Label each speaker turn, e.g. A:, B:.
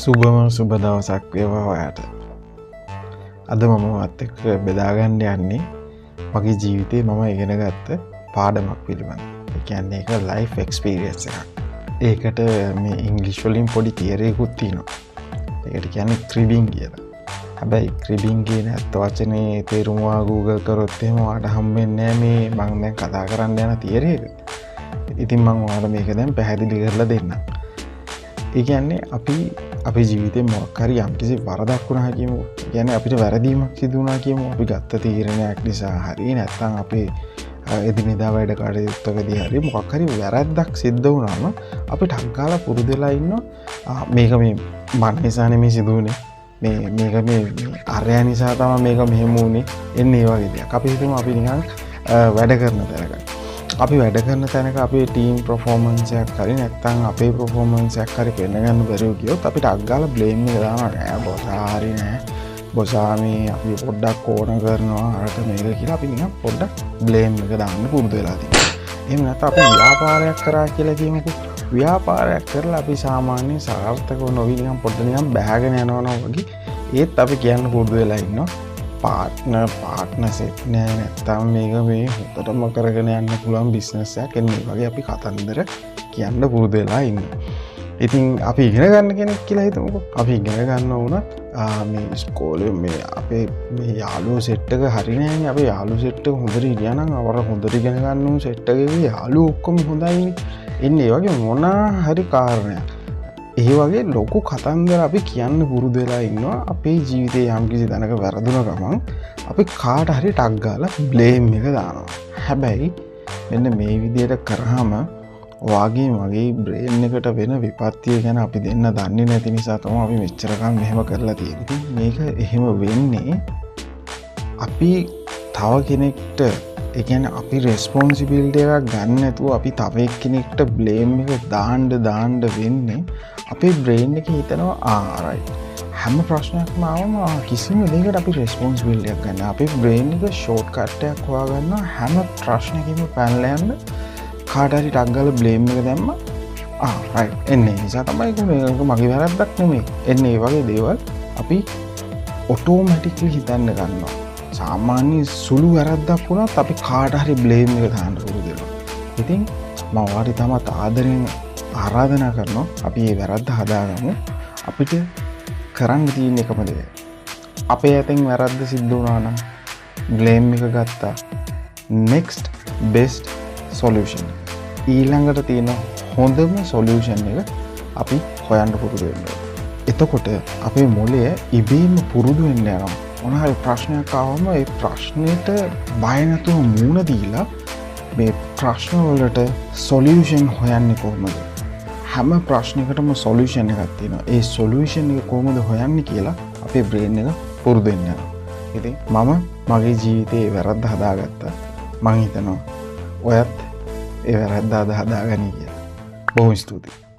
A: සුබ දවසක් වේවා ඔයාට. අද මම ඔයත් එක්ක බෙදා ගන්න යන්නේ මගේ ජීවිතේ මම ඉගෙන ගත්ත පාඩමක් පිළිබඳව. ඒ කියන්නේ ඒක ලයිෆ් එක්ස්පීරියන්ස් එකක්. ඒකට මේ ඉංග්‍රීසි වලින් පොඩි තියරි එකක් තියෙනවා. ඒකට කියන්නේ ක්‍රිබින් කියලා. හැබැයි ක්‍රිබින් කියන අර්ථ වචනේ තේරුම Google කරොත් එහෙම ඔයාලට හම්බෙන්නේ නැහැ මේ මම දැන් කතා කරන්න යන තියරි එක. ඉතින් මම ඔයාලට මේක දැන් පැහැදිලි කරලා දෙන්නම්. ඒ කියන්නේ අපේ ජීවිතේ මොකක් හරි යම්කිසි වරදක් වුණා කියමු. කියන්නේ අපිට වැරදීමක් සිදු වුණා කියමු. අපි ගත්ත තීරණයක් නිසා හරි නැත්නම් අපේ එදිනෙදා වැඩ කටයුත්තකදී හරි මොකක් හරි වැරද්දක් සිද්ධ වුණාම අපි ටක් ගාලා පුරුදු වෙලා ඉන්නවා මේක මේ මන් නිසා නෙමෙයි සිදු වුනේ. මේක මේ අරයා නිසා තමයි මේක මෙහෙම වුනේ. එන්නේ ඒ වගේ දෙයක්. අපි හිතමු අපි නිකන් වැඩ කරන තැනක. අපි වැඩ කරන තැනක අපේ ටීම් පර්ෆෝමන්ස් එකක් හරි නැත්නම් අපේ පර්ෆෝමන්ස් එකක් හරි පෙන්නගන්න බැරුව ගියොත් අපිට අග්ගාලා බ්ලේම් එක දානවා නෑ බොසා හරි නෑ බොසා මේ අපි පොඩ්ඩක් ඕන කරනවා අරක මේක කියලා අපි නිකන් පොඩ්ඩක් බ්ලේම් එක දාන්න පුරුදු වෙලා තියෙනවා. එහෙම නැත්නම් අපි ව්‍යාපාරයක් කරා කියලා කියමුකෝ. ව්‍යාපාරයක් කරලා අපි සාමාන්‍ය සාර්ථකව නොවි නිකන් පොඩ්ඩක් නිකන් බහගෙන යනවා වගේ ඒත් අපි කියන්න පුරුදු වෙලා ඉන්නවා. පාර්ට්නර්ෂිප් නෑ නැත්තම් මේක මේ හොඳටම කරගෙන යන්න පුළුවන් බිස්නස් එකක් එන්නේ වගේ අපි කතන්දර කියන්න පුරුදු වෙලා ඉන්නවා. ඉතින් අපි ඉගෙන ගන්න කෙනෙක් කියලා හිතමුකෝ. අපි ඉගෙන ගන්න වුණත් මේ ඉස්කෝලේ මේ අපේ මේ යාළුවෝ සෙට් එක හරි නෑනේ. අපේ යාළුවෝ සෙට් එක හොඳට ඉරියා නම් අවර හොඳට ඉගෙන ගන්න ඕන සෙට් එකේ යාළුවෝ ඔක්කොම හොඳයිනේ. එන්නේ ඒ වගේ මොනවා හරි කාරණයක්. ඒ වගේ ලොකු කතන්දර අපි කියන්න පුරුදු වෙලා ඉන්නවා. අපේ ජීවිතේ යම්කිසි තැනක වැරදුන ගමන් අපි කාට හරි ටක් ගාලා බ්ලේම් එක දානවා. හැබැයි මෙන්න මේ විදිහට කරාම වාගේ මගේ බ්‍රේන් එකට වෙන විපත්තිය ගැන අපි දෙන්න දන්නේ නැති නිසා තමයි අපි මෙච්චර කල් මෙහෙම කරලා තියෙන්නේ. මේක එහෙම වෙන්නේ අපි තව කෙනෙක්ට ඒ කියන්නේ අපි රෙස්පොන්සිබිලිටි එකක් ගන්න නැතුව අපි තව එක්කෙනෙක්ට බ්ලේම් එක දාන්න වෙන්නේ අපේ බ්‍රේන් එකේ හිතනවා රයිට් හැම ප්‍රශ්නයක්ම ආවම කිසිම දෙයකට අපි රෙස්පොන්සිබිලිටි එකක් ගන්න. අපේ බ්‍රේන් එක ෂෝට් කට් එකක් හොයාගන්නවා හැම ප්‍රශ්නයකම පැනලා යන්න කාට හරි ටක් ගාලා බ්ලේම් එක දැම්මා රයිට් එන්නේ නිසා තමයි මේක මගේ වැරද්දක් නෙමෙයි. එන්නේ මේ වගේ දේවල් අපි ඔටෝමැටික්ලි හිතන්න ගන්නවා. සාමාන්‍ය සුළු වැරද්දක් වුණත් අපි කාට හරි බ්ලේම් එක දාන්න පුරුදු වෙනවා. ඉතින් මම වාරි තමත් ආදරෙන් ආරාධනා කරනවා අපි මේ වැරද්ද හදාගමු. අපිට කරන්න තියෙන එකම දේ. අපේ ඇතෙන් වැරද්ද සිද්ධ වුණා නම් බ්ලේම් එක ගත්තා. next best solution. ඊළඟට තියෙන හොඳම solution එක අපි හොයන්න පුරුදු වෙන්න ඕනේ. එතකොට අපේ මොළය ඉබේම පුරුදු වෙන්න යනවා. මොනහරි ප්‍රශ්නයක් ආවම ඒ ප්‍රශ්නෙට බය නැතුව මූණ දීලා මේ ප්‍රශ්න වලට සොලියුෂන් හොයන්නේ කොහොමද? හැම ප්‍රශ්නයකටම සොලියුෂන් එකක් තියෙනවා. ඒ සොලියුෂන් එක කොහොමද හොයන්නේ කියලා අපේ බ්‍රේන් එක පුරුදු වෙන්න යනවා. ඉතින් මම මගේ ජීවිතේ වැරද්ද හදාගත්තා. මම හිතනවා ඔයත් ඒ වැරද්ද හදාගනි කියලා. බොහොම ස්තුතියි.